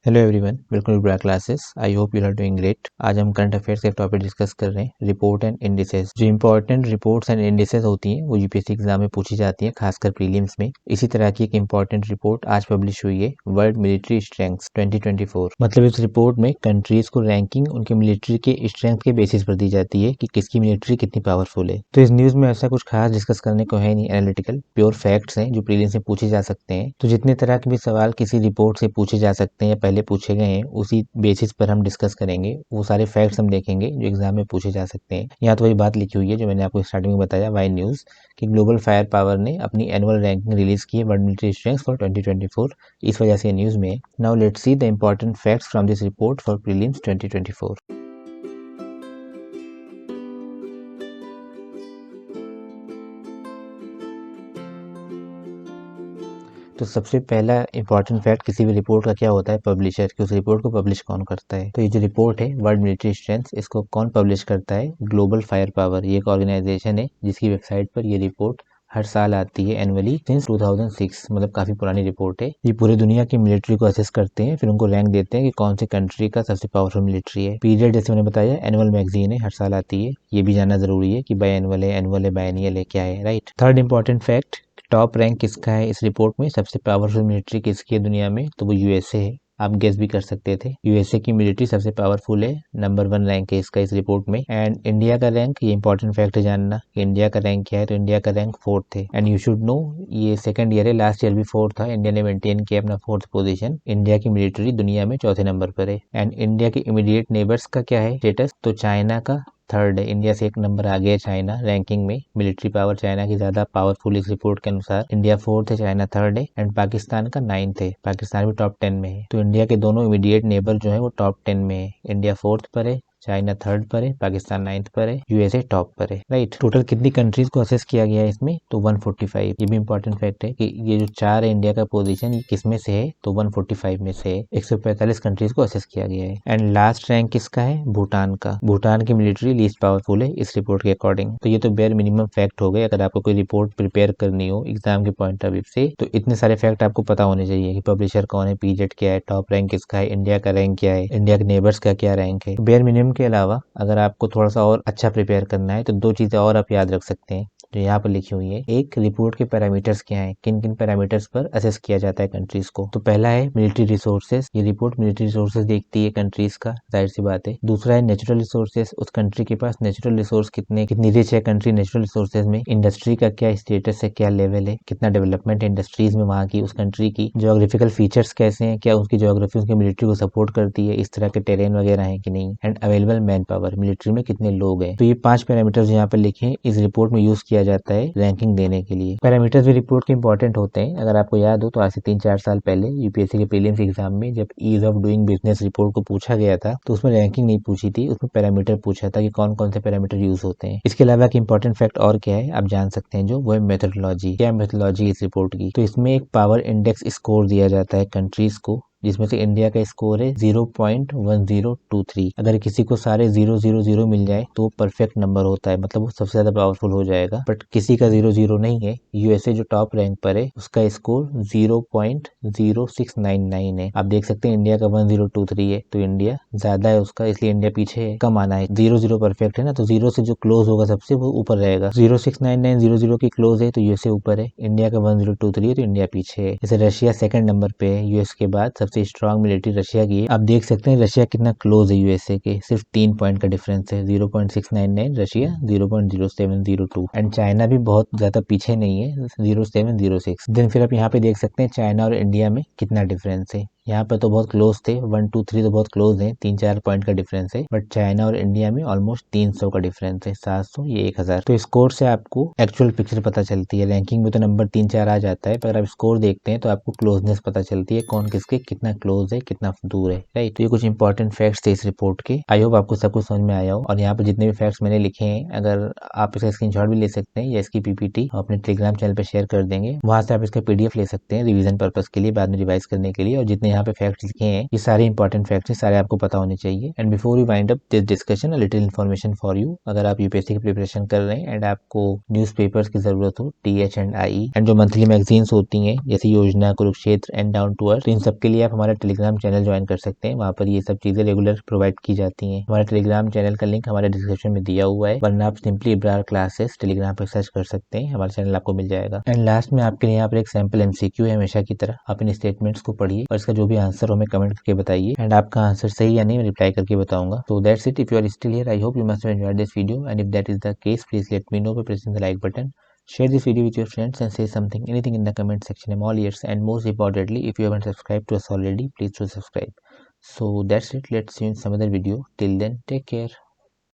Hello everyone, welcome to ब्रा classes. I hope you are doing great. आज हम current affairs के topic discuss कर रहे हैं, रिपोर्ट एंड इंडिसेस। जो इंपॉर्टेंट रिपोर्ट्स एंड इंडिसेस होती हैं वो यूपीएससी एग्जाम में पूछी जाती हैं, खासकर प्रीलिम्स में। इसी तरह की एक इंपॉर्टेंट रिपोर्ट आज पब्लिश हुई है, वर्ल्ड मिलिट्री स्ट्रेंथ 2024। मतलब इस रिपोर्ट में कंट्रीज को रैंकिंग उनके मिलिट्री के स्ट्रेंथ के बेसिस पर दी जाती है कि किसकी मिलिट्री कितनी पावरफुल है। तो इस न्यूज में ऐसा कुछ खास डिस्कस करने को है नहीं, एनालिटिकल प्योर फैक्ट्स हैं जो प्रीलिम्स में पूछे जा सकते हैं। तो जितने तरह के भी सवाल किसी रिपोर्ट से पूछे जा सकते हैं या पहले पूछे गए हैं, उसी बेसिस पर हम डिस्कस करेंगे। वो सारे फैक्ट्स हम देखेंगे जो एग्जाम में पूछे जा सकते हैं। यहाँ तो वही बात लिखी हुई है जो मैंने आपको स्टार्टिंग में बताया, वाई न्यूज, कि ग्लोबल फायर पावर ने अपनी एनुअल रैंकिंग रिलीज की है, वर्ल्ड मिलिट्री स्ट्रेंथ फॉर 2024। इस वजह से न्यूज में। Now let's see the important facts from this report for prelims 2024। तो सबसे पहला इंपॉर्टेंट फैक्ट किसी भी रिपोर्ट का क्या होता है, पब्लिशर, कि उस रिपोर्ट को पब्लिश कौन करता है। तो ये जो रिपोर्ट है वर्ल्ड मिलिट्री स्ट्रेंथ, इसको कौन पब्लिश करता है, ग्लोबल फायर पावर। ये एक ऑर्गेनाइजेशन है जिसकी वेबसाइट पर ये रिपोर्ट हर साल आती है एनुअली सिंस 2006। मतलब काफी पुरानी रिपोर्ट है। ये पूरे दुनिया की मिलिट्री को असेस करते हैं, फिर उनको रैंक देते हैं कि कौन सी कंट्री का सबसे पावरफुल मिलिट्री है। पीरियड जैसे मैंने बताया एनुअल मैगजीन है, हर साल आती है। ये भी जानना जरूरी है कि बाय एनुअल है, बायनियल है, क्या है, right. Third important fact, top rank किसका है इस रिपोर्ट में, सबसे पावरफुल मिलिट्री किसकी है दुनिया में, तो वो यूएसए है। आप गेस भी कर सकते थे, यूएसए की मिलिट्री सबसे पावरफुल है, नंबर 1 रैंक है इसका इस रिपोर्ट में। एंड इंडिया का रैंक, ये इंपॉर्टेंट फैक्ट है जानना कि इंडिया का रैंक क्या है। तो इंडिया का रैंक 4th है। एंड यू शुड नो, ये सेकंड ईयर है, लास्ट ईयर भी 4th था। इंडिया ने मेंटेन किया अपना 4th पोजीशन। इंडिया की मिलिट्री दुनिया में चौथे नंबर पर है। एंड इंडिया के इमीडिएट नेबर्स का क्या है स्टेटस, तो चाइना का 3rd है। इंडिया से एक नंबर आगे है चाइना रैंकिंग में। मिलिट्री पावर चाइना की ज्यादा पावरफुल इस रिपोर्ट के अनुसार। इंडिया 4th है, चाइना 3rd है। एंड पाकिस्तान का 9th है। पाकिस्तान भी टॉप 10 में है। तो इंडिया के दोनों इमीडिएट नेबर जो है वो टॉप 10 में है। इंडिया 4th पर है, चाइना 3rd पर है, पाकिस्तान 9th पर है, यूएसए टॉप पर है, राइट। टोटल कितनी कंट्रीज को असेस किया गया है इसमें, तो 145। ये भी इंपॉर्टेंट फैक्ट है कि ये जो 4 है इंडिया का पोजीशन, ये किस में से है, तो 145 में से है। 145 कंट्रीज को असेस किया गया है। एंड लास्ट रैंक किसका है, भूटान का। भूटान की मिलिट्री लीस्ट पावरफुल है इस रिपोर्ट के अकॉर्डिंग। तो ये तो बेयर मिनिमम फैक्ट हो गए। अगर आपको कोई रिपोर्ट प्रिपेयर करनी हो एग्जाम के पॉइंट ऑफ व्यू से, तो इतने सारे फैक्ट आपको पता होने चाहिए कि पब्लिशर कौन है, पीरियड क्या है, टॉप रैंक किसका है, इंडिया का रैंक क्या है, इंडिया के नेबर्स का क्या रैंक है। बेयर मिनिमम के अलावा अगर आपको थोड़ा सा और अच्छा प्रिपेयर करना है तो 2 चीजें और आप याद रख सकते हैं जो यहाँ पर लिखी हुई है। एक, रिपोर्ट के पैरामीटर्स क्या हैं, किन किन पैरामीटर्स पर असेस किया जाता है कंट्रीज को। तो पहला है मिलिट्री रिसोर्सेज। ये रिपोर्ट मिलिट्री रिसोर्सेज देखती है कंट्रीज का, जाहिर सी बात है। दूसरा है नेचुरल रिसोर्सेज, उस कंट्री के पास नेचुरल रिसोर्स कितनी रिच है कंट्री नेचुरल रिसोर्सेज में। इंडस्ट्री का क्या स्टेटस है, क्या लेवल है, कितना डेवलपमेंट है इंडस्ट्रीज में वहाँ की, उस कंट्री की। ज्योग्राफिकल फीचर्स कैसे हैं, क्या उसकी ज्योग्राफी उसकी मिलिट्री को सपोर्ट करती है, इस तरह के टेरेन वगैरह है कि नहीं। And available man power, military में कितने लोग हैं। तो ये 5 पैरामीटर्स यहाँ पर लिखे इस रिपोर्ट में यूज किया जाता है रैंकिंग देने के लिए। पैरामीटर्स भी रिपोर्ट के इंपॉर्टेंट होते हैं। अगर आपको याद हो तो आज से 3-4 साल पहले यूपीएससी के प्रीलिम्स एग्जाम में जब ease of doing business report को पूछा गया था, तो उसमें रैंकिंग नहीं पूछी थी, उसमें पैरामीटर पूछा था कि कौन कौन से पैरामीटर यूज होते हैं। इसके अलावा एक इंपॉर्टेंट फैक्ट और क्या है आप जान सकते हैं, जो वो है मेथोडोलॉजी। क्या मेथोडोलॉजी इस रिपोर्ट की, तो इसमें एक पावर इंडेक्स स्कोर दिया जाता है कंट्रीज को, जिसमें से इंडिया का स्कोर है 0.1023। अगर किसी को सारे 000 मिल जाए तो परफेक्ट नंबर होता है, मतलब वो सबसे ज्यादा पावरफुल हो जाएगा। बट किसी का 00 नहीं है। यूएसए जो टॉप रैंक पर है उसका स्कोर 0.0699 है। आप देख सकते हैं इंडिया का 1023 है, तो इंडिया ज्यादा है उसका, इसलिए इंडिया पीछे है, कम आना है। 00 परफेक्ट है ना, तो 0 से जो क्लोज होगा सबसे वो ऊपर रहेगा। 0699 00 की क्लोज है तो यूएसए ऊपर है, इंडिया का 1023 है तो इंडिया पीछे है। जैसे रशिया सेकंड नंबर पे है यूएस के बाद, सबसे स्ट्रांग मिलिट्री रशिया की है। आप देख सकते हैं रशिया कितना क्लोज है यूएसए के, सिर्फ 3 पॉइंट का डिफरेंस है। 0.699 रशिया, 0.0702। एंड चाइना भी बहुत ज्यादा पीछे नहीं है, 0706। देन फिर आप यहाँ पे देख सकते हैं चाइना और इंडिया में कितना डिफरेंस है। यहाँ पर तो बहुत क्लोज थे, 1 2 3 तो बहुत क्लोज है, 3-4 पॉइंट का डिफरेंस है। बट चाइना और इंडिया में ऑलमोस्ट 300 का डिफरेंस है, 700 ये 1000। तो स्कोर से आपको एक्चुअल पिक्चर पता चलती है। रैंकिंग में तो नंबर 3-4 आ जाता है, पर अगर आप स्कोर देखते हैं तो आपको क्लोजनेस पता चलती है, कौन किसके कितना क्लोज है, कितना दूर है, राइट। तो ये कुछ इंपॉर्टेंट फैक्ट्स थे इस रिपोर्ट के। आई होप आपको सब कुछ समझ में आया हो। और यहाँ पर जितने भी फैक्ट्स मैंने लिखे हैं, अगर आप इसका स्क्रीनशॉट भी ले सकते हैं या इसकी पीपीटी अपने टेलीग्राम चैनल पर शेयर कर देंगे, वहां से आप इसका पीडीएफ ले सकते हैं रिवीजन पर्पज के लिए, बाद में रिवाइज करने के लिए। और जितने यहाँ पे फैक्ट्स लिखे हैं, ये सारे इंपॉर्टेंट फैक्ट्स हैं, सारे आपको पता होने चाहिए। And before you wind up this discussion, a little information for you. अगर आप यूपीएससी की प्रिपरेशन कर रहे हैं एंड आपको न्यूज़पेपर्स की जरूरत हो, टीएच एंड आई, एंड जो मंथली मैगजीन्स होती हैं जैसे Yojana, Kurukshetra and down to earth, तो इन सब के लिए आप हमारा टेलीग्राम चैनल ज्वाइन कर सकते हैं। वहाँ पर ये सब चीजें रेगुलर प्रोवाइड की जाती हैं। हमारे टेलीग्राम चैनल का लिंक हमारे डिस्क्रिप्शन में दिया हुआ है, वरना आप सिंपली इब्रार क्लासेस टेलीग्राम पर सर्च कर सकते हैं, हमारे चैनल आपको मिल जाएगा। एंड लास्ट में आपके लिए यहाँ पर एक सैम्पल एमसीक्यू है, हमेशा की तरह आप इन स्टेटमेंट्स को पढ़िए और इसका जो भी आंसर हो हमें कमेंट करके बताइए, एंड आपका आंसर सही या नहीं मैं रिप्लाई करके बताऊंगा। So that's it. If you are still here, I hope you must have enjoyed this video, and if that is the case, please let me know by pressing the like button. Share this video with your friends and say something, anything in the comment section. I'm all ears. And most importantly, if you haven't subscribed to us already, please do subscribe. So that's it. Let's see you in some other video. Till then, take care.